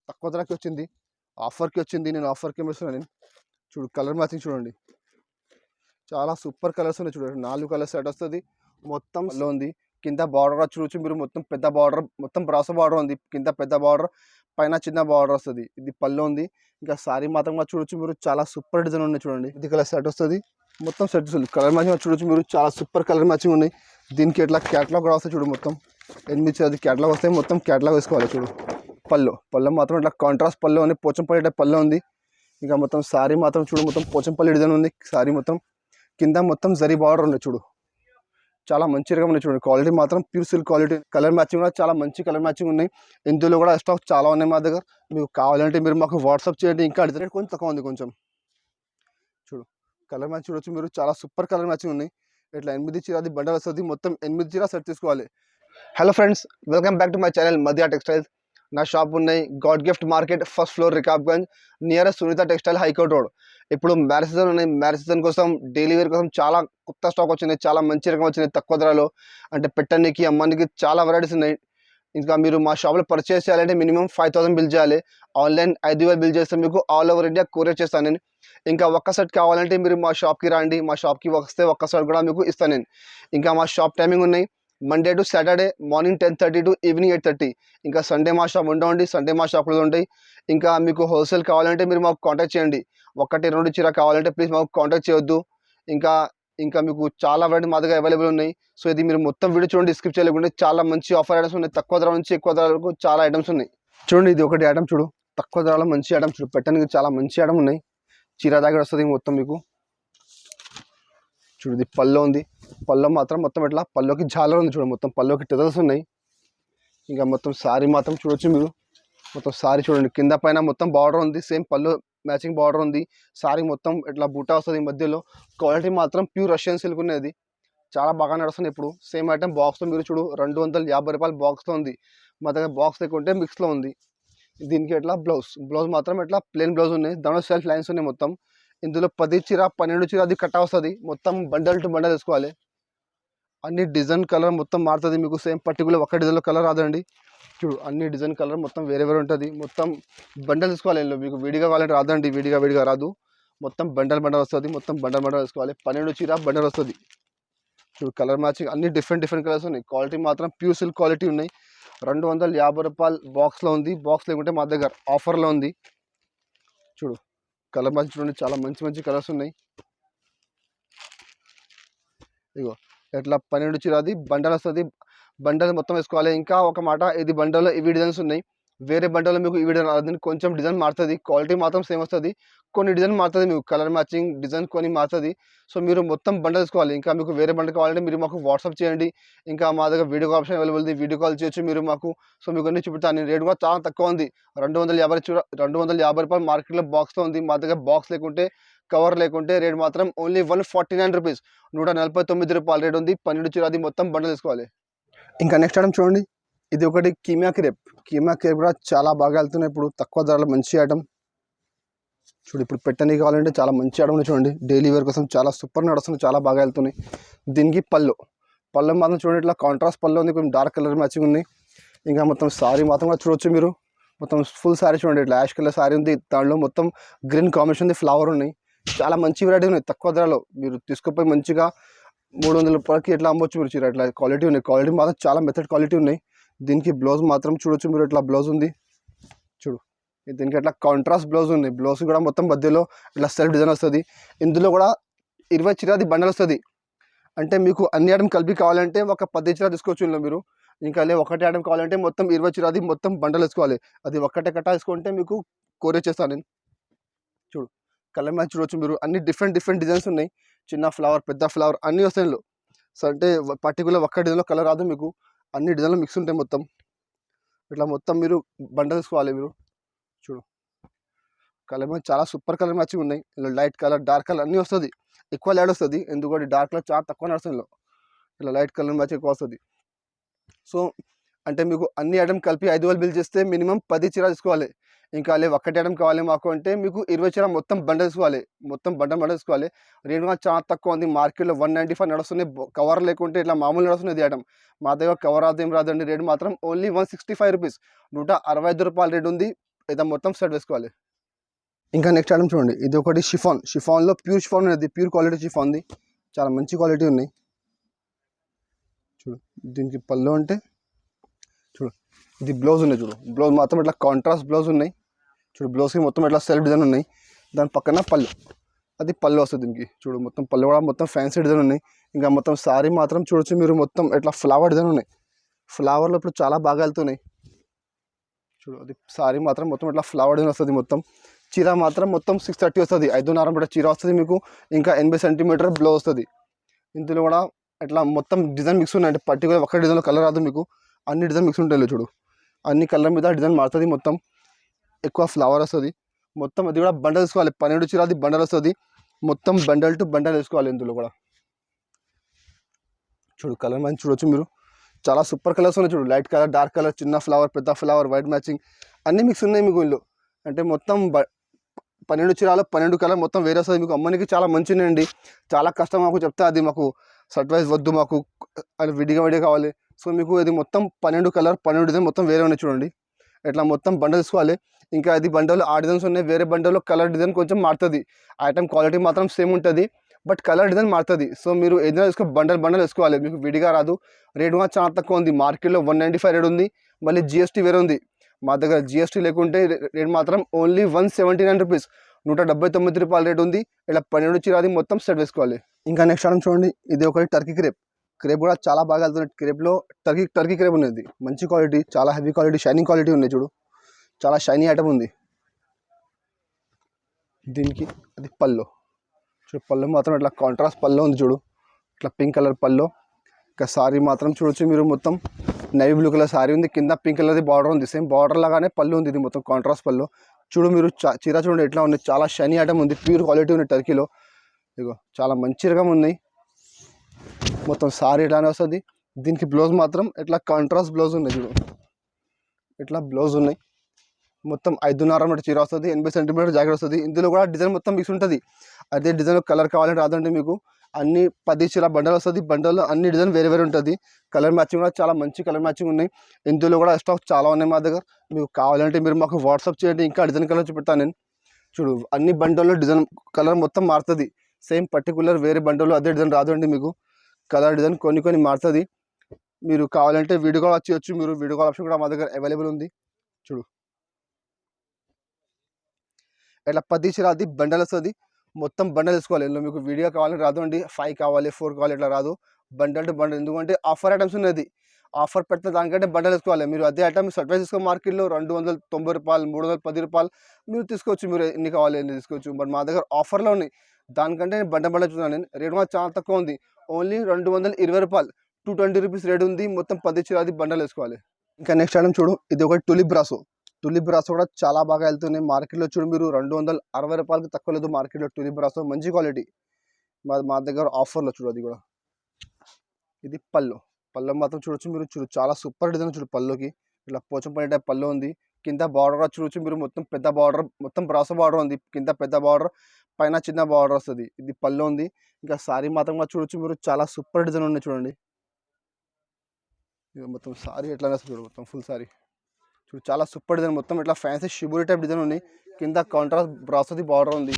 తక్కువ ధరకి వచ్చింది, ఆఫర్కి వచ్చింది. నేను ఆఫర్కి ఇస్తున్నాను. నేను చూడు కలర్ మ్యాచింగ్ చూడండి, చాలా సూపర్ కలర్స్ ఉన్నాయి చూడండి. 4 కలర్ సెట్ వస్తుంది. మొత్తం లో ఉంది. కింద బార్డర్ చూడొచ్చు మీరు, మొత్తం పెద్ద బార్డర్, మొత్తం బ్రాసో బార్డర్ ఉంది. కింద పెద్ద బార్డర్, పైన చిన్న బార్డర్ వస్తుంది. ఇది పళ్ళు ఉంది. ఇంకా సారీ మాత్రం చూడొచ్చు మీరు, చాలా సూపర్ డిజైన్ ఉన్నాయి చూడండి. ఇది కలర్ సెట్ వస్తుంది. మొత్తం సెట్ వస్తుంది. కలర్ మ్యాచింగ్ చూడొచ్చు మీరు, చాలా సూపర్ కలర్ మ్యాచింగ్ ఉన్నాయి. దీనికి ఎట్లా క్యాటలాగ్ కూడా వస్తాయి చూడు. మొత్తం 8 అది క్యాటలాగ్ వస్తాయి. మొత్తం క్యాటలాగ్ వేసుకోవాలి చూడు. పళ్ళు మాత్రం ఇట్లా కాంట్రాస్ట్ పళ్ళు ఉంది, పోచంపల్లి టైప్ పళ్ళు ఉంది. ఇంకా మొత్తం సారీ మాత్రం చూడు, మొత్తం పోచంపల్లి డిజైన్ ఉంది. సారీ మొత్తం కింద మొత్తం జరీ బార్డర్ ఉంది చూడు. చాలా మంచి రకం ఉన్నాయి చూడండి. క్వాలిటీ మాత్రం pure silk quality. Colour matching కూడా చాలా మంచి కలర్ మ్యాచింగ్ ఉన్నాయి. ఇందులో కూడా స్టాక్ చాలా ఉన్నాయి మా దగ్గర. మీకు కావాలంటే మీరు మాకు వాట్సాప్ చేయండి. ఇంకా అడిగితే కొంచెం తక్కువ ఉంది కొంచెం. చూడు కలర్ మ్యాచింగ్ చూడొచ్చు మీరు, చాలా సూపర్ కలర్ మ్యాచింగ్ ఉన్నాయి. ఇట్లా 8 చీర అది బండల్ వస్తుంది. మొత్తం 8 చీర సెట్ తీసుకోవాలి. Hello friends, welcome back to my channel మధ్య టెక్స్టైల్స్. నా షాప్ ఉన్నాయి god gift market, first floor, Rikabganj, nearest Sunitha textile, high court road. ఇప్పుడు మ్యారేజ్ సీజన్ ఉన్నాయి. మ్యారేజ్ సీజన్ కోసం, డైలీ వేర్ కోసం చాలా కొత్త స్టాక్ వచ్చినాయి. చాలా మంచి రకం వచ్చినాయి తక్కువ ధరలో. అంటే పెట్టడానికి, అమ్మానికి చాలా వెరైటీస్ ఉన్నాయి. ఇంకా మీరు మా షాప్లో పర్చేస్ చేయాలంటే మినిమం 5000 బిల్ చేయాలి. ఆన్లైన్ 5000 బిల్ చేస్తే మీకు ఆల్ ఓవర్ ఇండియా కొరియర్ చేస్తాను నేను. ఇంకా ఒక్క సెట్ కావాలంటే మీరు మా షాప్కి రండి. మా షాప్కి వస్తే ఒక్క సెట్ కూడా మీకు ఇస్తాను నేను. ఇంకా మా షాప్ టైమింగ్ ఉన్నాయి, Monday to Saturday morning 10:30 to evening 8:30. ఇంకా సండే మా షాప్ ఉండవండి, సండే మా షాప్లో ఉంటాయి. ఇంకా మీకు హోల్సేల్ కావాలంటే మీరు మాకు కాంటాక్ట్ చేయండి. 1-2 చీర కావాలంటే ప్లీజ్ మాకు కాంటాక్ట్ చేయొద్దు. ఇంకా మీకు చాలా వెరైటీ మా దగ్గర అవైలబుల్ ఉన్నాయి. సో ఇది మీరు మొత్తం వీడియో చూడండి, స్కిప్ చేయలేకుండా. చాలా మంచి ఆఫర్ ఐటమ్స్ ఉన్నాయి. తక్కువ ధర నుంచి ఎక్కువ ధర వరకు చాలా ఐటమ్స్ ఉన్నాయి చూడండి. ఇది ఒకటి ఐటమ్ చూడు, తక్కువ ధరలో మంచి ఐటమ్ చూడు. పెట్టడానికి చాలా మంచి ఐటమ్ ఉన్నాయి. చీర దగ్గర వస్తుంది మొత్తం మీకు చూడు. ఇది పళ్ళు ఉంది. పళ్ళు మాత్రం మొత్తం ఇట్లా పళ్ళుకి జాలర్ ఉంది చూడు. మొత్తం పళ్ళుకి టెజల్స్ ఉన్నాయి. ఇంకా మొత్తం సారీ మాత్రం చూడొచ్చు మీరు. మొత్తం సారీ చూడండి, కింద పైన మొత్తం బార్డర్ ఉంది. సేమ్ పళ్ళు మ్యాచింగ్ బార్డర్ ఉంది. సారీ మొత్తం ఇట్లా బూటా వస్తుంది మధ్యలో. క్వాలిటీ మాత్రం ప్యూర్ రష్యన్ సిల్క్ ఉన్నది. చాలా బాగా నడుస్తుంది. ఇప్పుడు సేమ్ ఐటమ్ బాక్స్లో మీరు చూడు, 250 రూపాయల బాక్స్లో ఉంది. మా దగ్గర బాక్స్ లేకుంటే మిక్స్లో ఉంది. దీనికి ఎట్లా బ్లౌజ్ మాత్రం ఎట్లా ప్లెయిన్ బ్లౌజ్ ఉన్నాయి. దానిలో సెల్ఫ్ లైన్స్ ఉన్నాయి మొత్తం. ఇందులో 10 చీర 12 చీర అది కట్ట వస్తుంది. మొత్తం బండల్ టు బండల్ వేసుకోవాలి. అన్ని డిజైన్ కలర్ మొత్తం మారుతుంది మీకు. సేమ్ పర్టికులర్ ఒక డిజైన్లో కలర్ రాదండి చూడు. అన్ని డిజైన్ కలర్ మొత్తం వేరే వేరే ఉంటుంది. మొత్తం బండల్ తీసుకోవాలి. ఇందులో మీకు విడిగా కావాలంటే రాదండి, విడిగా రాదు. మొత్తం బండల్ వస్తుంది. మొత్తం బండల్ వేసుకోవాలి. 12 చీర బండల్ వస్తుంది చూడు. కలర్ మ్యాచింగ్ అన్ని డిఫరెంట్ కలర్స్ ఉన్నాయి. క్వాలిటీ మాత్రం ప్యూర్ సిల్క్ క్వాలిటీ ఉన్నాయి. 250 రూపాయలు బాక్స్లో ఉంది. బాక్స్ లేకుంటే మా దగ్గర ఆఫర్లో ఉంది చూడు. కలర్ మ్యాచింగ్ చూడండి, చాలా మంచి కలర్స్ ఉన్నాయి. ఇగో ఎట్లా 12 చీర అది బండల్ వస్తుంది. బండల్ మొత్తం వేసుకోవాలి. ఇంకా ఒక మాట, ఇది బండల్లో ఇవి డిజైన్స్ ఉన్నాయి. వేరే బండల్లో మీకు ఇవి డిజైన్ కొంచెం డిజైన్ మారుతుంది. క్వాలిటీ మాత్రం సేమ్ వస్తుంది. కొన్ని డిజైన్ మారుతుంది మీకు. కలర్ మ్యాచింగ్ డిజైన్ కొన్ని మారుతుంది. సో మీరు మొత్తం బండల్ తీసుకోవాలి. ఇంకా మీకు వేరే బండల్ కావాలంటే మీరు మాకు వాట్సాప్ చేయండి. ఇంకా మా దగ్గర వీడియో కాల్ ఆప్షన్ అవైలబుల్ ఉంది. వీడియో కాల్ చేయొచ్చు మీరు మాకు. సో మీకు అన్ని చూపుతాను. నేను రేట్ కూడా చాలా తక్కువ ఉంది. 250 రూపాయలు మార్కెట్లో బాక్స్లో ఉంది. మా దగ్గర బాక్స్ లేకుంటే, కవర్ లేకుంటే రేట్ మాత్రం ఓన్లీ 149 రూపీస్, 149 రూపాయలు రేట్ ఉంది. 12 చీర అది మొత్తం బండల్ తీసుకోవాలి. ఇంకా నెక్స్ట్ ఐటమ్ చూడండి, ఇది ఒకటి కీమియా క్రేప్ కూడా చాలా బాగా వెళ్తున్నాయి ఇప్పుడు తక్కువ ధరలో. మంచి ఐటమ్ చూడు. ఇప్పుడు పెట్టడానికి కావాలంటే చాలా మంచి ఐటమ్ చూడండి. డైలీ వేర్ కోసం చాలా సూపర్ నడుస్తుంది, చాలా బాగా వెళ్తున్నాయి. దీనికి పళ్ళు మాత్రం చూడండి, ఇట్లా కాంట్రాస్ట్ పళ్ళు ఉంది. కొంచెం డార్క్ కలర్ మ్యాచింగ్ ఉంది. ఇంకా మొత్తం సారీ మాత్రం కూడా చూడొచ్చు మీరు. మొత్తం ఫుల్ సారీ చూడండి, ఇట్లా యాష్ కలర్ సారీ ఉంది. దాంట్లో మొత్తం గ్రీన్ కాంబినేషన్ ఉంది, ఫ్లవర్ ఉన్నాయి. చాలా మంచి వెరైటీ ఉన్నాయి తక్కువ ధరలో. మీరు తీసుకుపోయి మంచిగా 300 రూపాయలకి ఎట్లా అమ్మొచ్చు మీరు చీర. ఇట్లా క్వాలిటీ ఉన్నాయి. క్వాలిటీ మాత్రం చాలా మెథడ్ క్వాలిటీ ఉన్నాయి. దీనికి బ్లౌజ్ మాత్రం చూడొచ్చు మీరు. ఇట్లా బ్లౌజ్ ఉంది చూడు. దీనికి ఇట్లా కాంట్రాస్ట్ బ్లౌజ్ ఉంది. బ్లౌజ్ కూడా మొత్తం మధ్యలో ఇట్లా సెల్ఫ్ డిజైన్ వస్తుంది. ఇందులో కూడా 20 చీర అది బండల్ వస్తుంది. అంటే మీకు అన్ని ఐటమ్ కలిపి కావాలంటే ఒక 10 చీర తీసుకోవచ్చు ఇందులో మీరు. ఇంకా ఒకటే ఐటమ్ కావాలంటే మొత్తం 20 చీర అది మొత్తం బండల్ వేసుకోవాలి. అది ఒక్కటే కట్ట వేసుకుంటే మీకు కొరియర్ చేస్తాను నేను చూడు. కలర్ మ్యాచ్ చూడొచ్చు మీరు. అన్ని డిఫరెంట్ డిజైన్స్ ఉన్నాయి. చిన్న ఫ్లవర్, పెద్ద ఫ్లవర్ అన్నీ వస్తాయి ఇందులో. సో అంటే పర్టికులర్ ఒక్క డిజైన్లో కలర్ రాదు మీకు. అన్ని డిజైన్లో మిక్స్ ఉంటాయి మొత్తం. ఇట్లా మొత్తం మీరు బండల్ తీసుకోవాలి మీరు చూడు. కలర్ మ్యాచ్ చాలా సూపర్ కలర్ మ్యాచింగ్ ఉన్నాయి. ఇందులో లైట్ కలర్, డార్క్ కలర్ అన్నీ వస్తుంది. ఎక్కువ లైట్ వస్తుంది, ఎందుకంటే డార్క్ కలర్ చాలా తక్కువ నడుస్తుంది ఇందులో. ఇట్లా లైట్ కలర్ మ్యాచ్ ఎక్కువ వస్తుంది. సో అంటే మీకు అన్ని ఐటమ్ కలిపి 5000 బిల్ చేస్తే మినిమం 10 చీర తీసుకోవాలి. ఇంకా ఒక్కటి ఐటమ్ కావాలి మాకు అంటే మీకు 20 చీర మొత్తం బండల్ తీసుకోవాలి. మొత్తం బండల్ తీసుకోవాలి. రేట్ కూడా చాలా తక్కువ ఉంది. మార్కెట్లో 195 నడుస్తుంది. కవర్ లేకుంటే ఇట్లా మామూలు నడుస్తుంది ఇది ఐటమ్. మా దగ్గర కవర్ ఏం రాదండి. రేట్ మాత్రం ఓన్లీ 165 రూపీస్, 165 రూపాయల రేట్ ఉంది. అయితే మొత్తం సెట్ వేసుకోవాలి. ఇంకా నెక్స్ట్ ఐటమ్ చూడండి, ఇది ఒకటి షిఫాన్లో ప్యూర్ షిఫాన్ అనేది, ప్యూర్ క్వాలిటీ షిఫాన్ది, చాలా మంచి క్వాలిటీ ఉన్నాయి. చూడు దీనికి పళ్ళు అంటే చూడు, ఇది బ్లౌజ్ ఉన్నాయి. చూడు బ్లౌజ్ మాత్రం ఇట్లా కాంట్రాస్ట్ బ్లౌజ్ ఉన్నాయి. చూడు బ్లౌజ్కి మొత్తం ఇట్లా సెల్ఫ్ డిజైన్ ఉన్నాయి. దాని పక్కన పళ్ళు, అది పళ్ళు వస్తుంది దీనికి. చూడు మొత్తం పళ్ళు కూడా మొత్తం ఫ్యాన్సీ డిజైన్ ఉన్నాయి. ఇంకా మొత్తం సారీ మాత్రం చూడొచ్చు మీరు, మొత్తం ఇట్లా ఫ్లవర్ డిజైన్ ఉన్నాయి. ఫ్లవర్లో ఇప్పుడు చాలా బాగా వెళ్తున్నాయి. చూడు అది సారీ మాత్రం మొత్తం ఇట్లా ఫ్లవర్ డిజైన్ వస్తుంది. మొత్తం చీర మాత్రం మొత్తం 630 వస్తుంది. 5.5 మీటర్ చీర వస్తుంది మీకు. ఇంకా 80 సెంటీమీటర్ బ్లౌజ్ వస్తుంది. ఇందులో కూడా ఇట్లా మొత్తం డిజైన్ మిక్స్ ఉన్నాయి. అంటే పర్టికులర్ ఒక్క డిజైన్లో కలర్ రాదు మీకు, అన్ని డిజైన్ మిక్స్ ఉంటాయి. చూడు అన్ని కలర్ మీద డిజైన్ మారుతుంది. మొత్తం ఎక్కువ ఫ్లవర్ వస్తుంది. మొత్తం అది కూడా బండల్ వేసుకోవాలి. 12 చీర అది బండల్ వస్తుంది. మొత్తం బండల్ టు బండల్ వేసుకోవాలి. ఇందులో కూడా చూడు కలర్ మ్యాచింగ్ చూడొచ్చు మీరు, చాలా సూపర్ కలర్స్ ఉన్నాయి. చూడు లైట్ కలర్, డార్క్ కలర్, చిన్న ఫ్లవర్, పెద్ద ఫ్లవర్, వైట్ మ్యాచింగ్ అన్ని మిక్స్ ఉన్నాయి మీకు ఇందులో. అంటే మొత్తం 12 చీరాలు 12 కలర్ మొత్తం వేరే వస్తుంది మీకు. అమ్మనికి చాలా మంచిదండి. చాలా కష్టం మాకు చెప్తే, అది మాకు సర్ప్రైజ్ వద్దు, మాకు అది విడిగా కావాలి. సో మీకు ఇది మొత్తం 12 కలర్ 12 డిజైన్ మొత్తం వేరే ఉన్నాయి. చూడండి ఇట్లా మొత్తం బండల్ తీసుకోవాలి. ఇంకా అది బండల్ ఆ డిజైన్స్ ఉన్నాయి. వేరే బండల్లో కలర్ డిజైన్ కొంచెం మారుతుంది. ఐటమ్ క్వాలిటీ మాత్రం సేమ్ ఉంటుంది, బట్ కలర్ డిజైన్ మారుతుంది. సో మీరు ఏదైనా తీసుకో బండల్ వేసుకోవాలి. మీకు విడిగా రాదు. రేట్ కూడా చాలా తక్కువ ఉంది. మార్కెట్లో 195 రేట్ ఉంది. మళ్ళీ GST వేరే ఉంది. మా దగ్గర GST లేకుంటే రేట్ మాత్రం ఓన్లీ 179 రూపీస్, 179 రూపాయల రేట్ ఉంది. ఇలా 12 చీరాది మొత్తం సెట్ వేసుకోవాలి. ఇంకా నెక్స్ట్ ఐటమ్ చూడండి, ఇది ఒకటి టర్కీ క్రేప్. క్రేప్ కూడా చాలా బాగా వెళ్తుంది. క్రేప్లో టర్కీ క్రేప్ ఉన్నది, మంచి క్వాలిటీ, చాలా హెవీ క్వాలిటీ, షైనింగ్ క్వాలిటీ ఉన్నాయి. చూడు చాలా షైనీ ఐటమ్ ఉంది. దీనికి అది పళ్ళు. చూడు పళ్ళు మాత్రం ఇట్లా కాంట్రాస్ట్ పళ్ళు ఉంది. చూడు ఇట్లా పింక్ కలర్ పళ్ళు. ఇంకా సారీ మాత్రం చూడొచ్చు మీరు, మొత్తం నేవీ బ్లూ కలర్ సారీ ఉంది. కింద పింక్ కలర్ది బార్డర్ ఉంది. సేమ్ బార్డర్ లాగానే పళ్ళు ఉంది. ఇది మొత్తం కాంట్రాస్ట్ పళ్ళు. చూడు మీరు చీర చూడండి ఎట్లా ఉంది, చాలా షైనీ ఐటమ్ ఉంది. ప్యూర్ క్వాలిటీ ఉంది టర్కీలో. ఇగో చాలా మంచి రకం ఉన్నాయి. మొత్తం సారీ ఇట్లానే వస్తుంది. దీనికి బ్లౌజ్ మాత్రం ఇట్లా కాంట్రాస్ట్ బ్లౌజ్ ఉన్నాయి. చూడు ఇట్లా బ్లౌజ్ ఉన్నాయి. మొత్తం 5.5 మీటర్ చీర వస్తుంది. 80 సెంటీమీటర్ జాకెట్ వస్తుంది. ఇందులో కూడా డిజైన్ మొత్తం మిక్స్ ఉంటుంది. అదే డిజైన్ కలర్ కావాలంటే రాదండి మీకు. అన్ని 10 చీర బండల్ వస్తుంది. బండల్లో అన్ని డిజైన్ వేరే వేరే ఉంటుంది. కలర్ మ్యాచింగ్ కూడా చాలా మంచి కలర్ మ్యాచింగ్ ఉన్నాయి. ఇందులో కూడా స్టాక్ చాలా ఉన్నాయి మా దగ్గర. మీకు కావాలంటే మీరు మాకు వాట్సాప్ చేయండి, ఇంకా డిజైన్ కలర్ చూపెడతాను నేను. చూడు అన్ని బండల్లో డిజైన్ కలర్ మొత్తం మారుతుంది. సేమ్ పర్టికులర్ వేరే బండల్లో అదే డిజైన్ రాదండి మీకు. కలర్ డిజైన్ కొన్ని మారుతుంది. మీరు కావాలంటే వీడియో కాల్ వచ్చి మీరు వీడియో కాల్ ఆప్షన్ కూడా మా దగ్గర అవైలబుల్ ఉంది. చూడు ఇట్లా 10 చీర అది బండల్ వస్తుంది. మొత్తం బండల్ వేసుకోవాలి. ఇందులో మీకు వీడియో కావాలని రాదు అండి. 5 కావాలి 4 కావాలి ఇట్లా రాదు. Bundle to bundle. ఎందుకంటే ఆఫర్ ఐటమ్స్ ఉన్నది. ఆఫర్ పెడితే దానికంటే బండల్ వేసుకోవాలి. మీరు అదే ఐటమ్ సర్ప్రైజ్ తీసుకో మార్కెట్లో 290 రూపాయలు, 310 రూపాయలు మీరు తీసుకోవచ్చు. మీరు ఎన్ని కావాలి ఎన్ని తీసుకోవచ్చు. బట్ మా దగ్గర ఆఫర్లో ఉన్నాయి. దానికంటే నేను బండల్ చూస్తున్నాను. నేను రేట్ కూడా చాలా తక్కువ ఉంది. ఓన్లీ 220 రూపాయలు, 220 రూపీస్ రేట్ ఉంది. మొత్తం 10 చీర అది బండల్ వేసుకోవాలి. ఇంకా నెక్స్ట్ ఐటమ్ చూడు, ఇది ఒకటి టులిప్ బ్రాసో. టులిప్ బ్రాసో కూడా చాలా బాగా వెళ్తున్నాయి మార్కెట్లో. చూడు మీరు 260 రూపాయలకి తక్కువ లేదు మార్కెట్లో. టులిప్ బ్రాసో మంచి క్వాలిటీ. మా దగ్గర ఆఫర్లో చూడు. అది కూడా ఇది పళ్ళు మాత్రం చూడొచ్చు మీరు. చూడు చాలా సూపర్ డిజైన్. చూడు పళ్ళుకి ఇట్లా పోచంపల్లి టైప్ పళ్ళు ఉంది. కింద బార్డర్ చూడొచ్చు మీరు, మొత్తం పెద్ద బార్డర్, మొత్తం బ్రాసో బార్డర్ ఉంది. కింద పెద్ద బార్డర్, పైన చిన్న బార్డర్ వస్తుంది. ఇది పళ్ళు ఉంది. ఇంకా సారీ మాత్రం కూడా చూడొచ్చు మీరు, చాలా సూపర్ డిజైన్ ఉన్నాయి. చూడండి ఇక మొత్తం సారీ ఎట్లా వస్తుంది చూడు, మొత్తం ఫుల్ సారీ చూడు చాలా సూపర్ డిజైన్. మొత్తం ఇట్లా ఫ్యాన్సీ షిబూరి టైప్ డిజైన్ ఉంది. కింద కాంట్రాస్ట్ బ్రాసోది బార్డర్ ఉంది.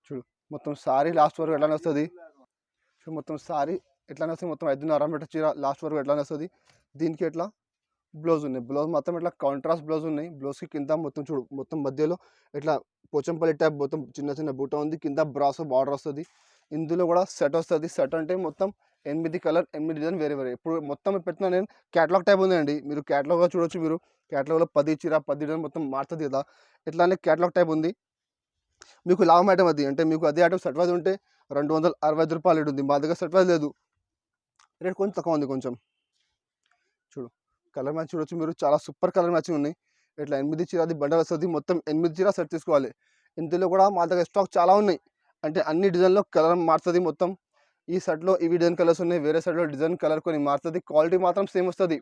చూడు మొత్తం సారీ లాస్ట్ వరకు ఎట్లానే వస్తుంది. చూడు మొత్తం సారీ ఎట్లానే వస్తుంది. మొత్తం 5.5 మీటర్ చీర లాస్ట్ వరకు ఎట్లానే వస్తుంది. దీనికి ఎట్లా బ్లౌజ్ ఉన్నాయి. బ్లౌజ్ మొత్తం ఇట్లా కాంట్రాస్ట్ బ్లౌజ్ ఉన్నాయి. బ్లౌజ్కి కింద మొత్తం చూడు, మొత్తం మధ్యలో ఇట్లా పోచంపల్లి టైప్ మొత్తం చిన్న బూట ఉంది. కింద బ్రాసో బార్డర్ వస్తుంది. ఇందులో కూడా సెట్ వస్తుంది. సెట్ అంటే మొత్తం 8 కలర్ 8 డిజైన్ వేరే. ఇప్పుడు మొత్తం పెట్టినా నేను క్యాటలాగ్ టైప్ ఉందండి. మీరు క్యాటలాగ్లో చూడొచ్చు. మీరు క్యాటలాగ్లో 10 చీర 10 డిజైన్ మొత్తం మారుతుంది కదా. ఇట్లానే క్యాటలాగ్ టైప్ ఉంది. మీకు లాభం ఐటమ్ అది. అంటే మీకు అదే ఐటమ్ సెట్ వైజ్ ఉంటే 265 రూపాయలు రేట్ ఉంది. మా దగ్గర సెట్ వైజ్ లేదు, రేట్ కొంచెం తక్కువ ఉంది కొంచెం. చూడు కలర్ మ్యాచ్ చూడొచ్చు మీరు, చాలా సూపర్ కలర్ మ్యాచింగ్ ఉన్నాయి. ఇట్లా 8 చీర అది బండల్ వస్తుంది. మొత్తం 8 చీర సెట్ తీసుకోవాలి. ఇందులో కూడా మా దగ్గర స్టాక్ చాలా ఉన్నాయి. అంటే అన్ని డిజైన్లో కలర్ మారుతుంది. మొత్తం ఈ సెట్లో ఇవి డిజైన్ కలర్స్ ఉన్నాయి. వేరే సెట్లో డిజైన్ కలర్ కొన్ని మారుతుంది. క్వాలిటీ మాత్రం సేమ్ వస్తుంది.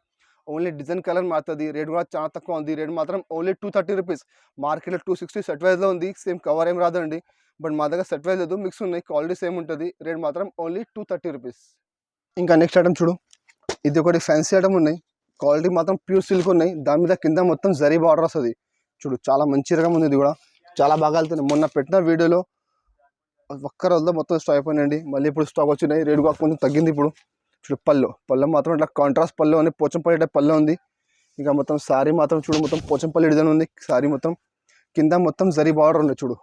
ఓన్లీ డిజైన్ కలర్ మారుతుంది. రేట్ కూడా చాలా తక్కువ ఉంది. రేట్ మాత్రం ఓన్లీ 230 రూపీస్. మార్కెట్లో 260 సెట్ వైజ్లో ఉంది. సేమ్ కవర్ ఏం రాదండి. బట్ మా దగ్గర సెట్ వైజ్ లేదు, మిక్స్ ఉన్నాయి. క్వాలిటీ సేమ్ ఉంటుంది. రేట్ మాత్రం ఓన్లీ 230 రూపీస్. ఇంకా నెక్స్ట్ ఐటమ్ చూడు, ఇది ఒకటి ఫ్యాన్సీ ఐటమ్ ఉన్నాయి. క్వాలిటీ మాత్రం ప్యూర్ సిల్క్ ఉన్నాయి. దాని మీద కింద మొత్తం జరీ బార్డర్ వస్తుంది. చూడు చాలా మంచి రకం ఉంది, ఇది కూడా చాలా బాగా వెళ్తుంది. మొన్న పెట్టిన వీడియోలో ఒక్క రోజులో మొత్తం స్టాక్ అయిపోయినండి, మళ్ళీ ఇప్పుడు స్టాక్ వచ్చినాయి, రేటు కూడా కొంచెం తగ్గింది ఇప్పుడు. చూడు పళ్ళు మాత్రం ఇట్లా కాంట్రాస్ట్ పళ్ళు అని పోచంపల్లి టైప్ పళ్ళు ఉంది. ఇంకా మొత్తం శారీ మాత్రం చూడు మొత్తం పోచంపల్లి డిజైన్ ఉంది. శారీ మొత్తం కింద మొత్తం జరీ బార్డర్ ఉంది. చూడు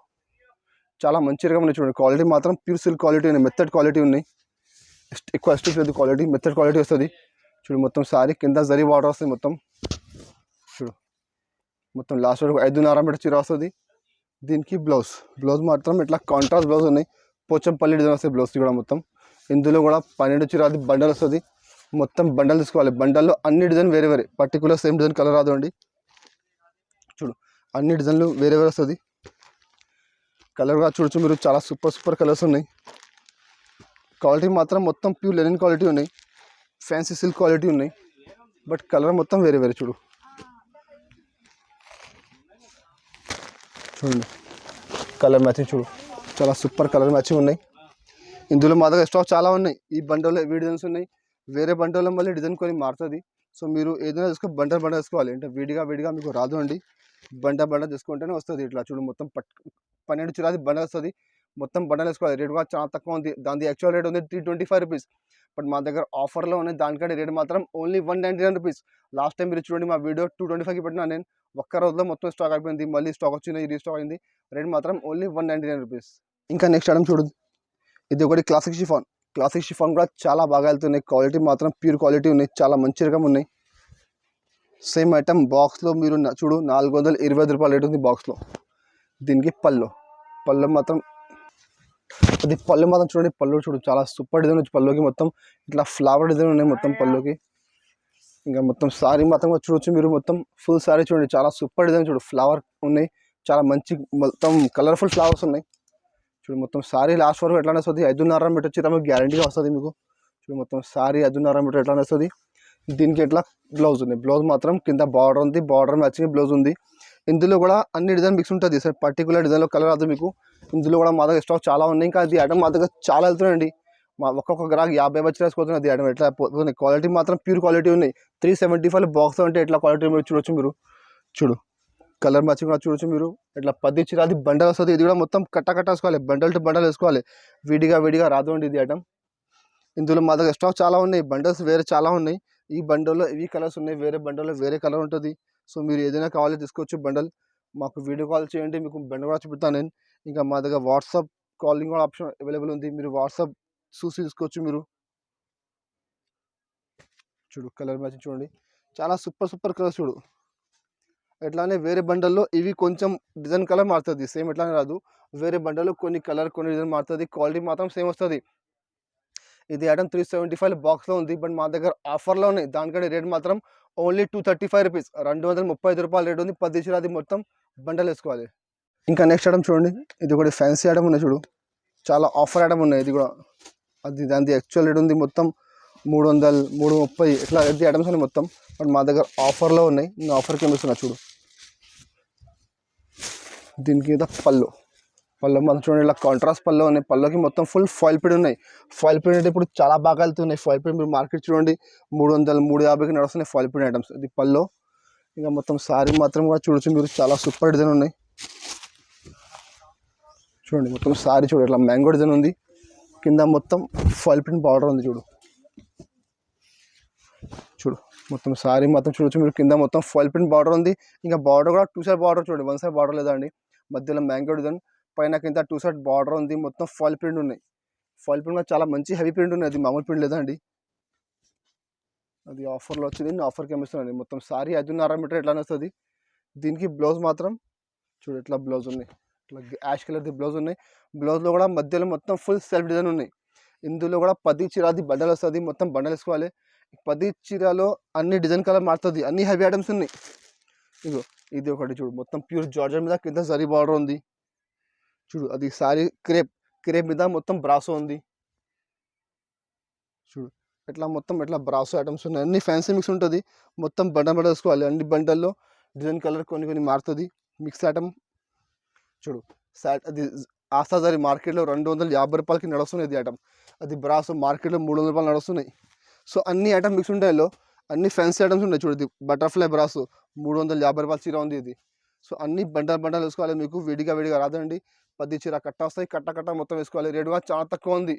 చాలా మంచి రకం ఉన్నాయి. చూడండి క్వాలిటీ మాత్రం ప్యూర్ సిల్క్ క్వాలిటీ ఉన్నాయి, మెత్తడ్ క్వాలిటీ ఉన్నాయి, ఎక్కువ ఎస్టిక్ లేదు క్వాలిటీ, మెత్తడ్ క్వాలిటీ వస్తుంది. చూడు మొత్తం శారీ కింద జరీ బార్డర్ వస్తుంది మొత్తం. చూడు మొత్తం లాస్ట్ వరకు 5.5 మీటర్ చీర వస్తుంది. దీనికి బ్లౌజ్ మాత్రం ఇట్లా కాంట్రాస్ట్ బ్లౌజ్ ఉన్నాయి, పోచంపల్లి డిజైన్ వస్తుంది బ్లౌజ్ కూడా మొత్తం. ఇందులో కూడా 12 చీర అది బండల్ వస్తుంది, మొత్తం బండల్ తీసుకోవాలి. బండల్లో అన్ని డిజైన్ వేరే వేరే, పర్టికులర్ సేమ్ డిజైన్ కలర్ రాదు అండి. చూడు అన్ని డిజైన్లు వేరే వేరే వస్తుంది. కలర్ కూడా చూడొచ్చు మీరు, చాలా సూపర్ కలర్స్ ఉన్నాయి. క్వాలిటీ మాత్రం మొత్తం ప్యూర్ లెనిన్ క్వాలిటీ ఉన్నాయి, ఫ్యాన్సీ సిల్క్ క్వాలిటీ ఉన్నాయి, బట్ కలర్ మొత్తం వేరే వేరే. చూడండి కలర్ మ్యాచింగ్, చూడు చాలా సూపర్ కలర్ మ్యాచింగ్ ఉన్నాయి. ఇందులో మా దగ్గర స్టాక్ చాలా ఉన్నాయి. ఈ బండల్లో ఇవి డిజైన్స్ ఉన్నాయి, వేరే బండల్లో మళ్ళీ డిజైన్ కొని మారుతుంది. సో మీరు ఏదైనా తీసుకో బండ తీసుకోవాలి అంటే విడిగా మీకు రాదు అండి, బండ తీసుకుంటేనే వస్తుంది. ఇట్లా చూడు మొత్తం 12 చీరాది బండ వస్తుంది, మొత్తం బండలు వేసుకోవాలి. రేట్ కూడా చాలా తక్కువ ఉంది, దాని యాక్చువల్ రేట్ ఉంది 325 రూపీస్, బట్ మా దగ్గర ఆఫర్లో ఉన్నాయి. దానికంటే రేట్ మాత్రం ఓన్లీ 199 రూపీస్. లాస్ట్ టైం మీరు చూడండి మా వీడియో 225కి పెట్టినా నేను, ఒక్క రోజులో మొత్తం స్టాక్ అయిపోయింది, మళ్ళీ స్టాక్ వచ్చింది, రీస్టాక్ అయింది. రేట్ మాత్రం ఓన్లీ 199 రూపీస్. ఇంకా నెక్స్ట్ ఐటమ్ చూడు, ఇది ఒకటి క్లాసిక్ షిఫాన్ కూడా చాలా బాగా వెళ్తున్నాయి. క్వాలిటీ మాత్రం ప్యూర్ క్వాలిటీ ఉన్నాయి, చాలా మంచి రకం ఉన్నాయి. సేమ్ ఐటమ్ బాక్స్లో మీరు చూడు 425 రూపాయలు రేట్ ఉంది బాక్స్లో. దీనికి పళ్ళు మాత్రం చూడండి, పళ్ళు చూడు చాలా సూపర్ డిజైన్ వచ్చి పళ్ళుకి మొత్తం ఇట్లా ఫ్లవర్ డిజైన్ ఉన్నాయి మొత్తం పళ్ళుకి. ఇంకా మొత్తం శారీ మాత్రం చూడొచ్చు మీరు, మొత్తం ఫుల్ శారీ చూడండి చాలా సూపర్ డిజైన్. చూడు ఫ్లవర్ ఉన్నాయి, చాలా మంచి మొత్తం కలర్ఫుల్ ఫ్లవర్స్ ఉన్నాయి. చూడు మొత్తం శారీ లాస్ట్ వరకు ఎట్లానే వస్తుంది, 5.5 మీటర్ చీర మీకు గ్యారంటీగా వస్తుంది మీకు. చూడు మొత్తం శారీ 5.5 మీటర్ ఎట్లానే వస్తుంది. దీనికి ఎట్లా బ్లౌజ్ ఉంది, బ్లౌజ్ మాత్రం కింద బార్డర్ ఉంది, బార్డర్ మ్యాచింగ్ బ్లౌజ్ ఉంది. ఇందులో కూడా అన్ని డిజైన్ మిక్స్ ఉంటుంది సార్, పర్టికులర్ డిజైన్లో కలర్ రాదు మీకు. ఇందులో కూడా మా దగ్గర స్టాక్ చాలా ఉన్నాయి. ఇంకా అది ఐటమ్ మా దగ్గర చాలా వెళ్తున్నాయండి, మా ఒక్కొక్క గ్రాక్ 50 వచ్చి రాసుకోవచ్చు. అది ఐటమ్ ఎట్లా పోతుంది, క్వాలిటీ మాత్రం ప్యూర్ క్వాలిటీ ఉన్నాయి. 375 బాక్స్ అంటే ఎట్లా క్వాలిటీ మీరు చూడొచ్చు మీరు. చూడు కలర్ మ్యాచింగ్ కూడా చూడొచ్చు మీరు, ఇట్లా 10 చీర అది బండల్ వస్తుంది. ఇది కూడా మొత్తం కట్ట వేసుకోవాలి, బండల్ టు బండల్ వేసుకోవాలి, విడిగా రాదు అండి ఇది ఐటమ్. ఇందులో మా దగ్గర స్టాక్ చాలా ఉన్నాయి, బండల్స్ వేరే చాలా ఉన్నాయి. ఈ బండల్లో ఇవి కలర్స్ ఉన్నాయి, వేరే బండల్లో వేరే కలర్ ఉంటుంది. సో మీరు ఏదైనా కావాలి తీసుకోవచ్చు బండల్, మాకు వీడియో కాల్ చేయండి, మీకు బండల్ కూడా చూపుతాను నేను. ఇంకా మా దగ్గర వాట్సాప్ కాలింగ్ కూడా ఆప్షన్ అవైలబుల్ ఉంది, మీరు వాట్సాప్ చూసి తీసుకోవచ్చు మీరు. చూడు కలర్ మ్యాచింగ్ చూడండి, చాలా సూపర్ కలర్స్. చూడు ఎట్లానే వేరే బండల్లో ఇవి కొంచెం డిజైన్ కలర్ మారుతుంది, సేమ్ ఎట్లానే రాదు. వేరే బండల్లో కొన్ని కలర్ కొన్ని డిజైన్ మారుతుంది, క్వాలిటీ మాత్రం సేమ్ వస్తుంది. ఇది ఐటమ్ 375 బాక్స్లో ఉంది, బట్ మా దగ్గర ఆఫర్లో ఉన్నాయి. దానికంటే రేట్ మాత్రం ఓన్లీ 235 రూపీస్, 235 రూపాయలు రేట్ ఉంది. 10 చీర అది మొత్తం బండలు వేసుకోవాలి. ఇంకా నెక్స్ట్ ఐటమ్ చూడండి, ఇది ఒకటి ఫ్యాన్సీ ఐటమ్ ఉన్నాయి. చూడు చాలా ఆఫర్ ఐటమ్ ఉన్నాయి, ఇది కూడా దాని యాక్చువల్ రేట్ ఉంది మొత్తం 300, 330 ఇట్లా ఇది ఐటమ్స్ ఉన్నాయి మొత్తం, బట్ మా దగ్గర ఆఫర్లో ఉన్నాయి. నేను ఆఫర్కి ఏమిస్తున్నా చూడు. దీనికి ఏదో పళ్ళు మనం చూడండి, ఇలా కాంట్రాస్ట్ పళ్ళు ఉన్నాయి. పళ్ళుకి మొత్తం ఫుల్ ఫాయిల్ ప్రింట్ ఉన్నాయి. ఫాయిల్ ప్రింట్ అంటే ఇప్పుడు చాలా బాగా వెళ్తున్నాయి. ఫాయిల్ ప్రింట్ మీరు మార్కెట్ చూడండి 300, 350కి నడుస్తున్నాయి ఫాయిల్ ప్రింట్ ఐటమ్స్. ఇది పళ్ళు. ఇంకా మొత్తం శారీ మాత్రం కూడా చూడొచ్చు మీరు, చాలా సూపర్ డిజైన్ ఉన్నాయి. చూడండి మొత్తం శారీ చూడు, ఇట్లా మ్యాంగో డిజైన్ ఉంది, కింద మొత్తం ఫాయిల్ ప్రింట్ బార్డర్ ఉంది. చూడు మొత్తం శారీ మాత్రం చూడొచ్చు మీరు, కింద మొత్తం ఫాయిల్ ప్రింట్ బార్డర్ ఉంది. ఇంకా బార్డర్ కూడా 2 సైడ్ బార్డర్ చూడండి, 1 సైడ్ బార్డర్ లేదా అండి, మధ్యలో మ్యాంగో డిజైన్, పైన కింద 2 సైడ్ బార్డర్ ఉంది. మొత్తం ఫాయిల్ ప్రింట్ ఉన్నాయి. ఫాయిల్ ప్రింట్ కూడా చాలా మంచి హెవీ ప్రింట్ ఉన్నాయి, అది మామూలు ప్రింట్ లేదా అండి. అది ఆఫర్లో వచ్చింది, నేను ఆఫర్కి ఏమిస్తున్నాను. మొత్తం శారీ 5.5 మీటర్ ఎట్లానే వస్తుంది. దీనికి బ్లౌజ్ మాత్రం చూడు ఇట్లా బ్లౌజ్ ఉన్నాయి, ఇట్లా యాష్ కలర్ది బ్లౌజ్ ఉన్నాయి. బ్లౌజ్లో కూడా మధ్యలో మొత్తం ఫుల్ సెల్ఫ్ డిజైన్ ఉన్నాయి. ఇందులో కూడా 10 చీరది బండల్ వస్తుంది, మొత్తం బండల్ వేసుకోవాలి. 10 చీరలో అన్ని డిజైన్ కలర్ మారుతుంది, అన్ని హెవీ ఐటమ్స్ ఉన్నాయి. ఇగో ఇది ఒకటి చూడు, మొత్తం ప్యూర్ జార్జెట్ మీద కింద జరీ బార్డర్ ఉంది. చూడు అది శారీ క్రేప్ మీద మొత్తం బ్రాసో ఉంది. చూడు ఎట్లా మొత్తం ఎట్లా బ్రాసో ఐటమ్స్ ఉన్నాయి, అన్ని ఫ్యాన్సీ మిక్స్ ఉంటుంది. మొత్తం బండ వేసుకోవాలి, అన్ని బండల్లో డిజైన్ కలర్ కొన్ని మారుతుంది, మిక్స్ ఐటమ్. చూడు అది ఆస్తా జరీ మార్కెట్లో 250 రూపాయలకి నడుస్తున్నాయి ఇది ఐటమ్. అది బ్రాసో మార్కెట్లో 300 రూపాయలు నడుస్తున్నాయి. సో అన్ని ఐటమ్ మిక్స్ ఉంటాయిలో, అన్ని ఫ్యాన్సీ ఐటమ్స్ ఉన్నాయి. చూడు ఇది బటర్ఫ్లై బ్రాసో 350 రూపాయల చీర ఉంది ఇది. సో అన్ని బండలు వేసుకోవాలి, మీకు విడిగా రాదండి. 10 చీర కట్ట వస్తాయి, కట్ట మొత్తం వేసుకోవాలి. రేటు కూడా చాలా తక్కువ ఉంది.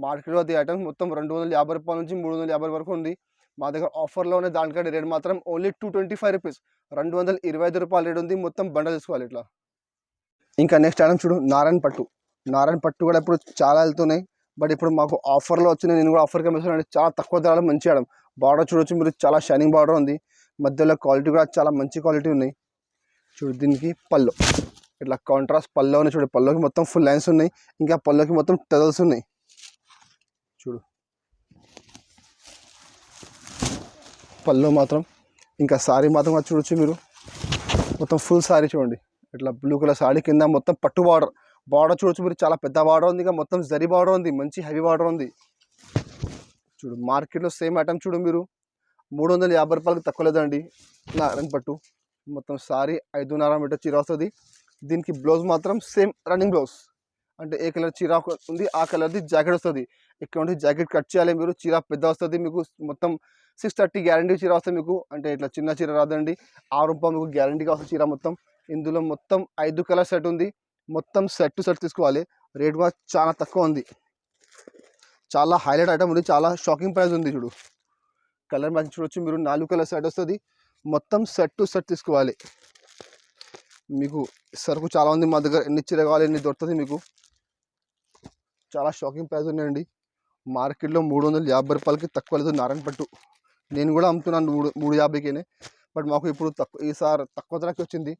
మార్కెట్లో అది ఐటమ్ మొత్తం రూ. 250 నుంచి 350 వరకు ఉంది. మా దగ్గర ఆఫర్లోనే దానికంటే రేట్ మాత్రం ఓన్లీ రూ. 225, రూ. 225 రేట్ ఉంది. మొత్తం బండలు వేసుకోవాలి ఇట్లా. ఇంకా నెక్స్ట్ ఐటమ్ చూడు, నారాయణ పట్టు కూడా ఇప్పుడు చాలా వెళ్తున్నాయి. బట్ ఇప్పుడు మాకు ఆఫర్లో వచ్చినాయి, నేను కూడా ఆఫర్కి వేస్తున్నాను. చాలా తక్కువ ధరలో మంచి ఐటమ్. బార్డర్ చూడొచ్చు మీరు, చాలా షైనింగ్ బార్డర్ ఉంది. మధ్యలో క్వాలిటీ కూడా చాలా మంచి క్వాలిటీ ఉన్నాయి. చూడు దీనికి పళ్ళు ఇట్లా కాంట్రాస్ట్ పళ్ళు ఉన్నాయి. చూడు పళ్ళుకి మొత్తం ఫుల్ లైన్స్ ఉన్నాయి. ఇంకా పళ్ళుకి మొత్తం టజల్స్ ఉన్నాయి. చూడు పళ్ళు మాత్రం, ఇంకా సారీ మాత్రం చూడొచ్చు మీరు, మొత్తం ఫుల్ సారీ చూడండి. ఇట్లా బ్లూ కలర్ సారీ కింద మొత్తం పట్టు బార్డర్ చూడొచ్చు మీరు, చాలా పెద్ద బార్డర్ ఉంది. ఇంకా మొత్తం జరీ బార్డర్ ఉంది, మంచి హెవీ బార్డర్ ఉంది. చూడు మార్కెట్లో సేమ్ ఐటమ్ చూడు మీరు, రూ. 350 తక్కువ లేదండి. నారాయణ పట్టు మొత్తం సారీ 5.5 మీటర్ చీర వస్తుంది. దీనికి బ్లౌజ్ మాత్రం సేమ్ రన్నింగ్ బ్లౌజ్, అంటే ఏ కలర్ చీర ఉంది ఆ కలర్ది జాకెట్ వస్తుంది. ఇక్కడ ఉంటే జాకెట్ కట్ చేయాలి మీరు. చీర పెద్ద వస్తుంది మీకు, మొత్తం 630 గ్యారంటీ చీర వస్తుంది మీకు. అంటే ఇట్లా చిన్న చీర రాదండి. రూ. 6 మీకు గ్యారంటీగా వస్తుంది చీర మొత్తం. ఇందులో మొత్తం 5 కలర్ సెట్ ఉంది. మొత్తం సెట్ టు సెట్ తీసుకోవాలి. రేట్ కూడా చాలా తక్కువ ఉంది. చాలా హైలైట్ ఐటమ్ ఉంది, చాలా షాకింగ్ ప్రైస్ ఉంది. చూడు కలర్ మ్యాచింగ్ చూడొచ్చు మీరు, 4 కలర్ సెట్ వస్తుంది. మొత్తం సెట్ టు సెట్ తీసుకోవాలి. మీకు సరుకు చాలా ఉంది మా దగ్గర, ఎన్ని చీర కావాలి ఎన్ని దొరుకుతుంది మీకు. చాలా షాకింగ్ ప్రైస్ ఉన్నాయండి. మార్కెట్లో రూ. 350 తక్కువ లేదు నారాయణ పట్టు. నేను కూడా అమ్ముతున్నాను 350కేనే. బట్ మాకు ఇప్పుడు ఈసారి తక్కువ ధరకి వచ్చింది,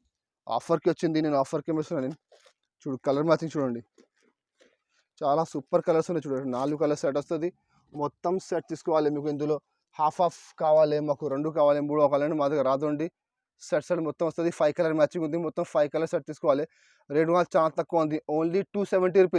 ఆఫర్కి వచ్చింది. నేను ఆఫర్కి వేస్తున్నాను. చూడు కలర్ మ్యాచింగ్ చూడండి, చాలా సూపర్ కలర్స్ ఉన్నాయి. చూడండి 4 కలర్ సెట్ వస్తుంది. మొత్తం సెట్ తీసుకోవాలి మీకు. ఇందులో హాఫ్ కావాలి, మాకు 2 కావాలి, 3 కావాలంటే మా దగ్గర రాదండి. సెట్ మొత్తం వస్తుంది. 5 కలర్ మ్యాచింగ్ ఉంది. మొత్తం 5 కలర్ సెట్ తీసుకోవాలి. రేట్ కూడా చాలా తక్కువ ఉంది, ఓన్లీ రూ. 270, రూ.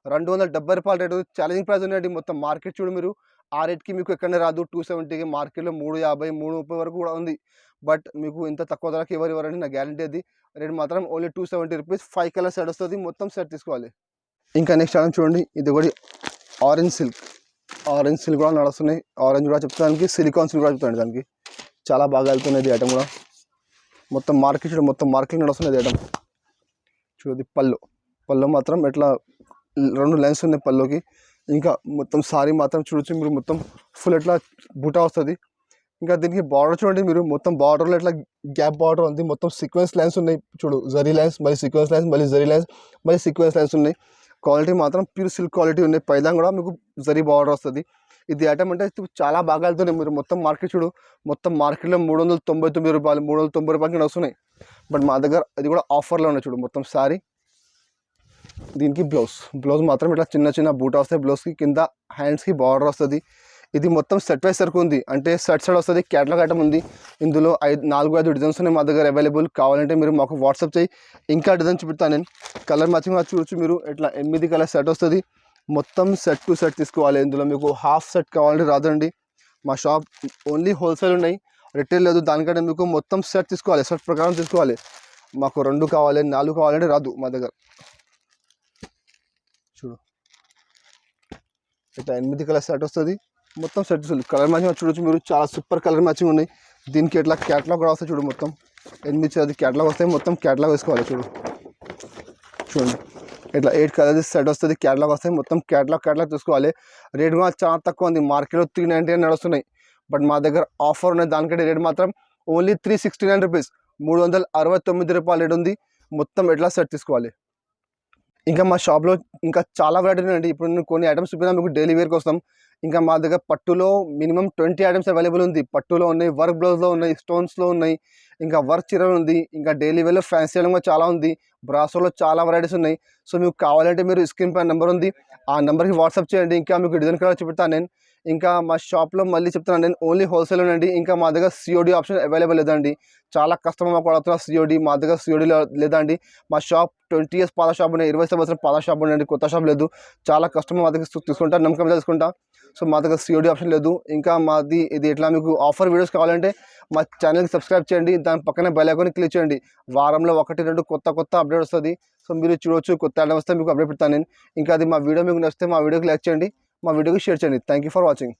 270 రేటు. ఛాలెంజింగ్ ప్రైస్ ఉన్నాయండి. మొత్తం మార్కెట్ చూడు మీరు, ఆ రేట్కి మీకు ఎక్కడనే రాదు. 270కి మార్కెట్లో 350, 330 వరకు కూడా ఉంది. బట్ మీకు ఇంత తక్కువ ధరకి ఎవరండి, నా గ్యారంటీ అది. రేట్ మాత్రం ఓన్లీ రూ. 270. 5 కలర్ సెట్ వస్తుంది. మొత్తం సెట్ తీసుకోవాలి. ఇంకా నెక్స్ట్ ఐటమ్ చూడండి, ఇది ఒకటి ఆరెంజ్ సిల్క్ కూడా నడుస్తున్నాయి. ఆరెంజ్ కూడా చెప్తానికి, సిలికాన్ సిల్క్ కూడా చెప్తాను దానికి. చాలా బాగా వెళ్తున్నది ఐటమ్ కూడా. మొత్తం మార్కెట్ చూడు, మొత్తం మార్కెట్ నడుస్తున్నది ఐటమ్. చూడది పళ్ళు మాత్రం ఇట్లా 2 లైన్స్ ఉన్నాయి పళ్ళుకి. ఇంకా మొత్తం సారీ మాత్రం చూడొచ్చు మీరు, మొత్తం ఫుల్ ఇట్లా బూటా వస్తుంది. ఇంకా దీనికి బార్డర్ చూడండి మీరు, మొత్తం బార్డర్లో ఇట్లా గ్యాప్ బార్డర్ ఉంది. మొత్తం సీక్వెన్స్ లైన్స్ ఉన్నాయి. చూడు జరీ లైన్స్, మళ్ళీ సీక్వెన్స్ లైన్స్, మళ్ళీ జరీ లైన్స్, మళ్ళీ సీక్వెన్స్ లైన్స్ ఉన్నాయి. క్వాలిటీ మాత్రం ప్యూర్ సిల్క్ క్వాలిటీ ఉన్నాయి. పైన కూడా మీకు జరీ బార్డర్ వస్తుంది. ఇది ఐటమ్ అంటే చాలా బాగా వెళ్తున్నాయి. మీరు మొత్తం మార్కెట్ చూడు, మొత్తం మార్కెట్లో రూ. 390 వస్తున్నాయి. బట్ మా దగ్గర అది కూడా ఆఫర్లో ఉన్నాయి. చూడు మొత్తం సారీ, దీనికి బ్లౌజ్ మాత్రం ఇట్లా చిన్న బూటా వస్తాయి. బ్లౌజ్కి కింద హ్యాండ్స్కి బార్డర్ వస్తుంది. ఇది మొత్తం సెట్ వైజ్ సరుకు ఉంది, అంటే సెట్ వస్తుంది. క్యాటలాగ్ ఐటమ్ ఉంది. ఇందులో 4-5 డిజైన్స్ ఉన్నాయి మా దగ్గర అవైలబుల్. కావాలంటే మీరు మాకు వాట్సాప్ చేయి, ఇంకా డిజైన్ చూపిస్తాను నేను. కలర్ మ్యాచింగ్ చూడొచ్చు మీరు, ఇట్లా 8 కలర్ సెట్ వస్తుంది. మొత్తం సెట్ టు సెట్ తీసుకోవాలి. ఇందులో మీకు హాఫ్ సెట్ కావాలంటే రాదండి. మా షాప్ ఓన్లీ హోల్సేల్ ఉన్నాయి, రిటైల్ లేదు. దానికంటే మీకు మొత్తం సెట్ తీసుకోవాలి, సెట్ ప్రకారం తీసుకోవాలి. మాకు 2 కావాలి, 4 కావాలంటే రాదు మా దగ్గర. చూడు ఇట్లా 8 కలర్ సెట్ వస్తుంది. మొత్తం సెట్ కలర్ మ్యాచింగ్ చూడొచ్చు మీరు, చాలా సూపర్ కలర్ మ్యాచింగ్ ఉన్నాయి. దీనికి ఇట్లా క్యాటలాగ్ కూడా వస్తాయి. చూడు మొత్తం 8 క్యాటలాగ్ వస్తాయి. మొత్తం క్యాటలాగ్ వేసుకోవాలి. చూడండి ఇట్లా 8 కలర్ సెట్ వస్తుంది. క్యాటలాగ్ వస్తాయి. మొత్తం క్యాటలాగ్ తీసుకోవాలి. రేట్ కూడా చాలా తక్కువ ఉంది. మార్కెట్లో 390 నడుస్తున్నాయి. బట్ మా దగ్గర ఆఫర్ ఉన్నాయి. దానికంటే రేట్ మాత్రం ఓన్లీ రూ. 369 రేట్ ఉంది. మొత్తం ఎట్లా సెట్ తీసుకోవాలి. ఇంకా మా షాప్లో ఇంకా చాలా వెరైటీ ఉన్నాయండి. ఇప్పుడు నేను కొన్ని ఐటమ్స్ చూపినా మీకు డైలీ వేర్కి వస్తాం. ఇంకా మా దగ్గర పట్టులో మినిమం 20 ఐటమ్స్ అవైలబుల్ ఉంది. పట్టులో ఉన్నాయి, వర్క్ బ్లౌజ్లో ఉన్నాయి, స్టోన్స్లో ఉన్నాయి, ఇంకా వర్క్ చీరలు ఉంది, ఇంకా డైలీ వేర్లో ఫ్యాన్సీ ఐటమ్ కూడా చాలా ఉంది. బ్రాసోలో చాలా వెరైటీస్ ఉన్నాయి. సో మీకు కావాలంటే మీరు స్క్రీన్ పై నెంబర్ ఉంది, ఆ నెంబర్కి వాట్సాప్ చేయండి. ఇంకా మీకు డిజైన్ కూడా చూపిస్తాను నేను. ఇంకా మా షాప్లో మళ్ళీ చెప్తున్నాను నేను, ఓన్లీ హోల్సేల్ ఉండండి. ఇంకా మా దగ్గర సిఓడి ఆప్షన్ అవైలబుల్ లేదండి. చాలా కస్టమర్ మాకు అడుగుతున్నారు సిఓడి, మా దగ్గర సిఓడి లేదండి. మా షాప్ 20 years పాత షాప్ ఉన్నాయి, 20 సంవత్సరం పాత షాప్ ఉండండి, కొత్త షాప్ లేదు. చాలా కస్టమర్ మా దగ్గర తీసుకుంటా, నమ్మకం మీద తీసుకుంటా. సో మా దగ్గర సిఓడి ఆప్షన్ లేదు. ఇంకా మాది ఇది ఎట్లా, మీకు ఆఫర్ వీడియోస్ కావాలంటే మా ఛానల్కి సబ్స్క్రైబ్ చేయండి. దాని పక్కనే బెల్ ఐకాన్ క్లిక్ చేయండి. వారంలో 1-2 కొత్త అప్డేట్ వస్తుంది. సో మీరు చూడవచ్చు, కొత్త ఐటమ్ వస్తే మీకు అప్డేట్ పెడతాను నేను. ఇంకా అది మా వీడియో మీకు నచ్చితే మా వీడియోకి లైక్ చేయండి, మా వీడియోకి షేర్ చేయండి. Thank you for watching.